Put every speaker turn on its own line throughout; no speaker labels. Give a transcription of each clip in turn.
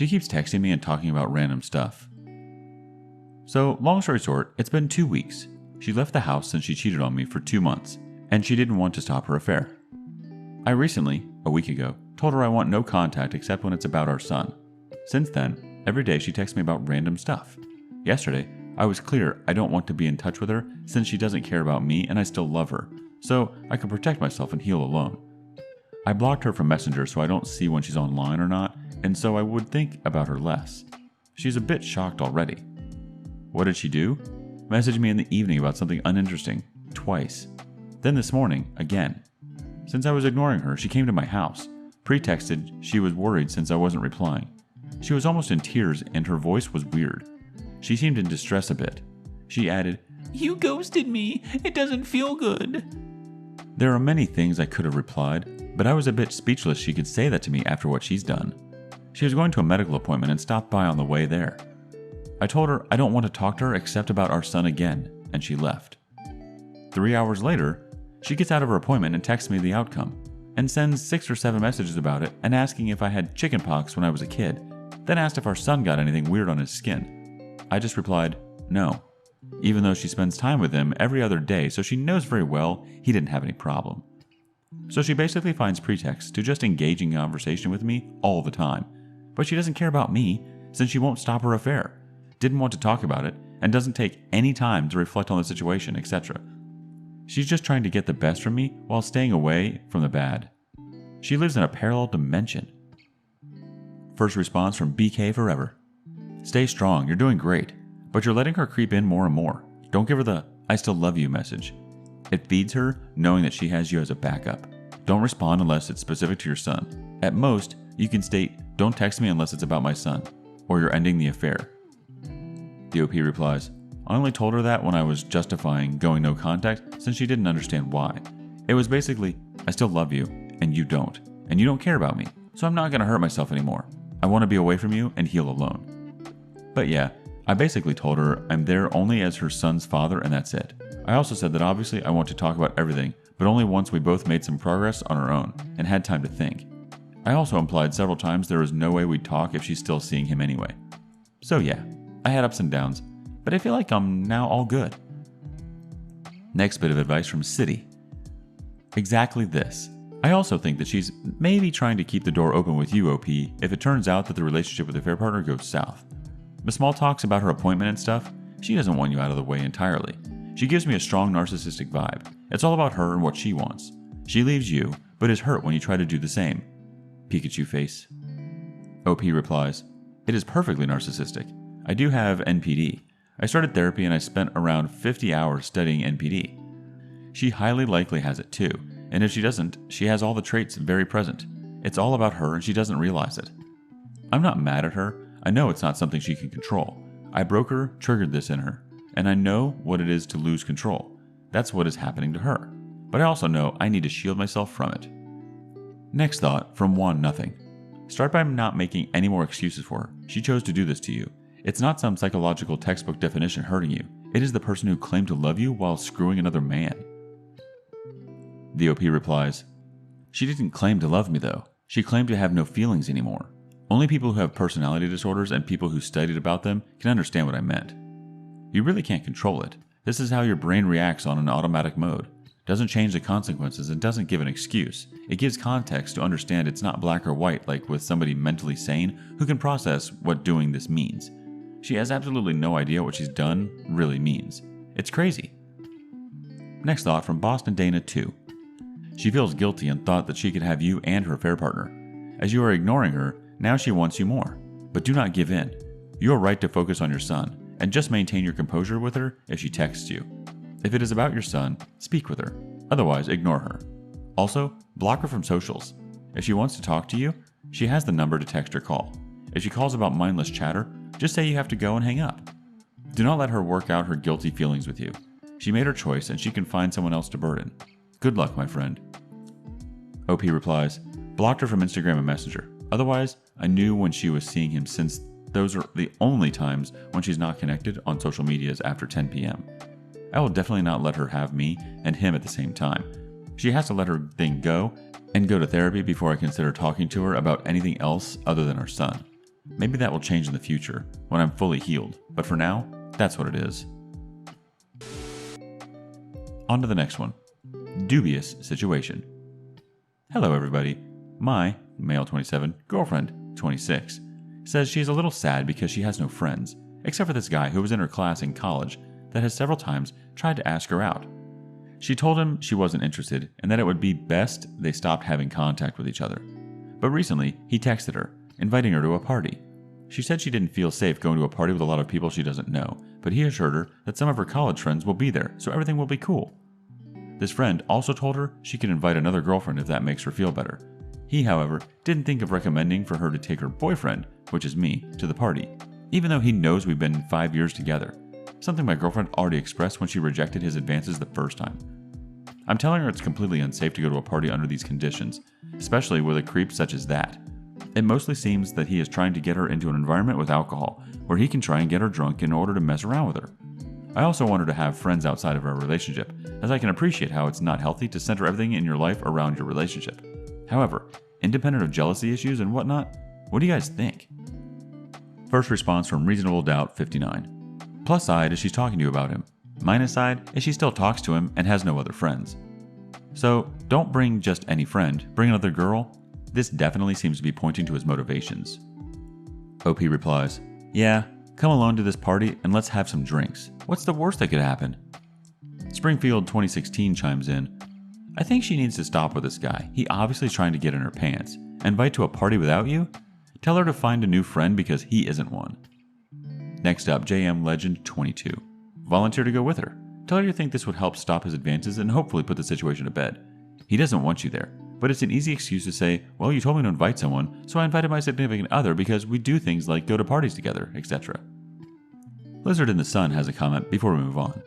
She keeps texting me and talking about random stuff. So, long story short, it's been 2 weeks. She left the house since she cheated on me for 2 months, and she didn't want to stop her affair. I recently, a week ago, told her I want no contact except when it's about our son. Since then, every day she texts me about random stuff. Yesterday, I was clear I don't want to be in touch with her since she doesn't care about me and I still love her, so I can protect myself and heal alone. I blocked her from Messenger so I don't see when she's online or not, and so I would think about her less. She's a bit shocked already. What did she do? Messaged me in the evening about something uninteresting, twice. Then this morning, again. Since I was ignoring her, she came to my house, pretexted she was worried since I wasn't replying. She was almost in tears and her voice was weird. She seemed in distress a bit. She added, "You ghosted me. It doesn't feel good." There are many things I could have replied, but I was a bit speechless she could say that to me after what she's done. She was going to a medical appointment and stopped by on the way there. I told her I don't want to talk to her except about our son again, and she left. 3 hours later, she gets out of her appointment and texts me the outcome, and sends 6 or 7 messages about it and asking if I had chickenpox when I was a kid, then asked if our son got anything weird on his skin. I just replied, no, even though she spends time with him every other day, so she knows very well he didn't have any problem. So she basically finds pretexts to just engage in conversation with me all the time, but she doesn't care about me since she won't stop her affair, didn't want to talk about it, and doesn't take any time to reflect on the situation, etc. She's just trying to get the best from me while staying away from the bad. She lives in a parallel dimension. First response from BK Forever. Stay strong, you're doing great, but you're letting her creep in more and more. Don't give her the "I still love you" message. It feeds her knowing that she has you as a backup. Don't respond unless it's specific to your son. At most, you can state, "Don't text me unless it's about my son," or you're ending the affair. The OP replies, I only told her that when I was justifying going no contact since she didn't understand why. It was basically, I still love you, and you don't care about me, so I'm not going to hurt myself anymore. I want to be away from you and heal alone. But yeah, I basically told her I'm there only as her son's father and that's it. I also said that obviously I want to talk about everything, but only once we both made some progress on our own and had time to think. I also implied several times there was no way we'd talk if she's still seeing him anyway. So yeah, I had ups and downs, but I feel like I'm now all good. Next bit of advice from City. Exactly this. I also think that she's maybe trying to keep the door open with you, OP, if it turns out that the relationship with the affair partner goes south. The small talks about her appointment and stuff, she doesn't want you out of the way entirely. She gives me a strong narcissistic vibe. It's all about her and what she wants. She leaves you, but is hurt when you try to do the same. Pikachu face. OP replies, it is perfectly narcissistic. I do have NPD. I started therapy and I spent around 50 hours studying NPD. She highly likely has it too, and if she doesn't, she has all the traits very present. It's all about her and she doesn't realize it. I'm not mad at her. I know it's not something she can control. I broke her, triggered this in her, and I know what it is to lose control. That's what is happening to her. But I also know I need to shield myself from it. Next thought from Juan Nothing. Start by not making any more excuses for her. She chose to do this to you. It's not some psychological textbook definition hurting you. It is the person who claimed to love you while screwing another man. The OP replies, she didn't claim to love me though. She claimed to have no feelings anymore. Only people who have personality disorders and people who studied about them can understand what I meant. You really can't control it. This is how your brain reacts on an automatic mode. Doesn't change the consequences and doesn't give an excuse. It gives context to understand it's not black or white like with somebody mentally sane who can process what doing this means. She has absolutely no idea what she's done really means. It's crazy. Next thought from Boston Dana 2. She feels guilty and thought that she could have you and her affair partner. As you are ignoring her, now she wants you more. But do not give in. You are right to focus on your son, and just maintain your composure with her if she texts you. If it is about your son, speak with her. Otherwise, ignore her. Also, block her from socials. If she wants to talk to you, she has the number to text or call. If she calls about mindless chatter, just say you have to go and hang up. Do not let her work out her guilty feelings with you. She made her choice and she can find someone else to burden. Good luck, my friend. OP replies, blocked her from Instagram and Messenger. Otherwise, I knew when she was seeing him since those are the only times when she's not connected on social medias after 10 p.m. I will definitely not let her have me and him at the same time. She has to let her thing go and go to therapy before I consider talking to her about anything else other than her son. Maybe that will change in the future when I'm fully healed, but for now, that's what it is. On to the next one. Dubious situation. Hello everybody. My, male 27, girlfriend, 26, says she's a little sad because she has no friends, except for this guy who was in her class in college that has several times tried to ask her out. She told him she wasn't interested and that it would be best they stopped having contact with each other. But recently, he texted her, inviting her to a party. She said she didn't feel safe going to a party with a lot of people she doesn't know, but he assured her that some of her college friends will be there, so everything will be cool. This friend also told her she could invite another girlfriend if that makes her feel better. He, however, didn't think of recommending for her to take her boyfriend, which is me, to the party, even though he knows we've been 5 years together, something my girlfriend already expressed when she rejected his advances the first time. I'm telling her it's completely unsafe to go to a party under these conditions, especially with a creep such as that. It mostly seems that he is trying to get her into an environment with alcohol, where he can try and get her drunk in order to mess around with her. I also want her to have friends outside of our relationship, as I can appreciate how it's not healthy to center everything in your life around your relationship. However, independent of jealousy issues and whatnot, what do you guys think? First response from Reasonable Doubt 59. Plus side is she's talking to you about him. Minus side is she still talks to him and has no other friends. So don't bring just any friend, bring another girl. This definitely seems to be pointing to his motivations. OP replies, yeah, come alone to this party and let's have some drinks. What's the worst that could happen? Springfield 2016 chimes in, I think she needs to stop with this guy. He obviously is trying to get in her pants. Invite to a party without you? Tell her to find a new friend because he isn't one. Next up, JM Legend 22. Volunteer to go with her. Tell her you think this would help stop his advances and hopefully put the situation to bed. He doesn't want you there, but it's an easy excuse to say, well, you told me to invite someone, so I invited my significant other because we do things like go to parties together, etc. Lizard in the Sun has a comment before we move on.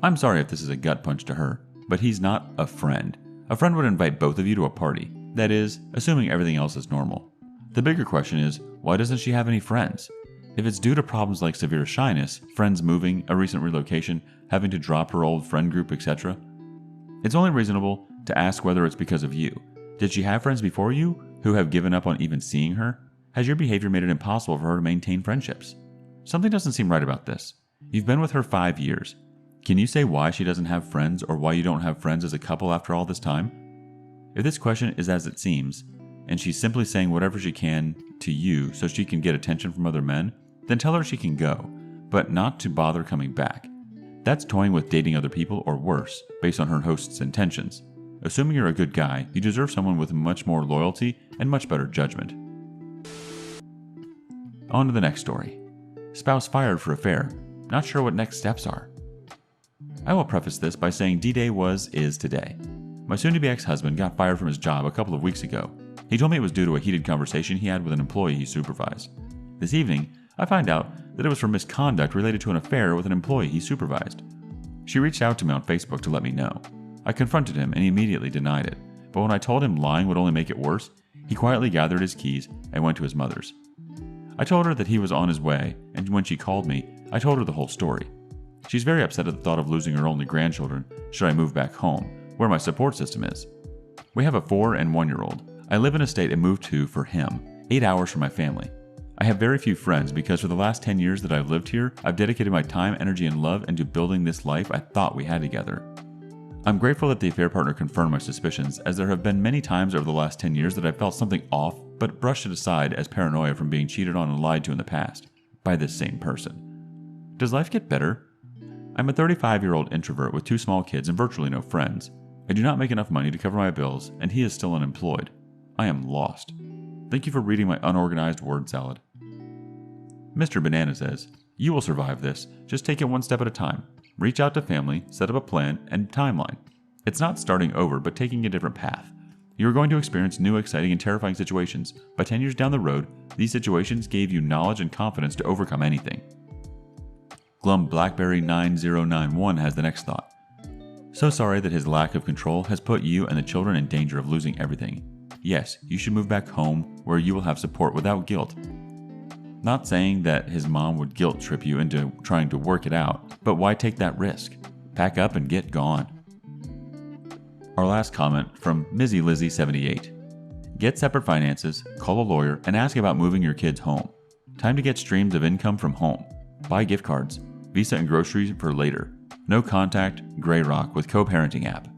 I'm sorry if this is a gut punch to her, but he's not a friend. A friend would invite both of you to a party. That is, assuming everything else is normal. The bigger question is, why doesn't she have any friends? If it's due to problems like severe shyness, friends moving, a recent relocation, having to drop her old friend group, etc., it's only reasonable to ask whether it's because of you. Did she have friends before you who have given up on even seeing her? Has your behavior made it impossible for her to maintain friendships? Something doesn't seem right about this. You've been with her 5 years. Can you say why she doesn't have friends or why you don't have friends as a couple after all this time? If this question is as it seems, and she's simply saying whatever she can to you so she can get attention from other men, then tell her she can go, but not to bother coming back. That's toying with dating other people or worse, based on her host's intentions. Assuming you're a good guy, you deserve someone with much more loyalty and much better judgment. On to the next story. Spouse fired for affair. Not sure what next steps are. I will preface this by saying D-Day is today. My soon-to-be ex-husband got fired from his job a couple of weeks ago. He told me it was due to a heated conversation he had with an employee he supervised. This evening, I find out that it was for misconduct related to an affair with an employee he supervised. She reached out to me on Facebook to let me know. I confronted him and he immediately denied it, but when I told him lying would only make it worse, he quietly gathered his keys and went to his mother's. I told her that he was on his way, and when she called me, I told her the whole story. She's very upset at the thought of losing her only grandchildren should I move back home, where my support system is. We have a 4 and 1-year-old. I live in a state I moved to for him, 8 hours from my family. I have very few friends because for the last 10 years that I've lived here, I've dedicated my time, energy, and love into building this life I thought we had together. I'm grateful that the affair partner confirmed my suspicions, as there have been many times over the last 10 years that I felt something off, but brushed it aside as paranoia from being cheated on and lied to in the past, by this same person. Does life get better? I'm a 35-year-old introvert with 2 small kids and virtually no friends. I do not make enough money to cover my bills, and he is still unemployed. I am lost. Thank you for reading my unorganized word salad. Mr. Banana says, you will survive this. Just take it one step at a time. Reach out to family, set up a plan and timeline. It's not starting over, but taking a different path. You are going to experience new, exciting, and terrifying situations, but 10 years down the road, these situations gave you knowledge and confidence to overcome anything. Glum Blackberry 9091 has the next thought. So sorry that his lack of control has put you and the children in danger of losing everything. Yes, you should move back home where you will have support without guilt. Not saying that his mom would guilt trip you into trying to work it out, but why take that risk? Pack up and get gone. Our last comment from Mizzy Lizzy 78. Get separate finances, call a lawyer, and ask about moving your kids home. Time to get streams of income from home. Buy gift cards, Visa and groceries for later. No contact, gray rock with co-parenting app.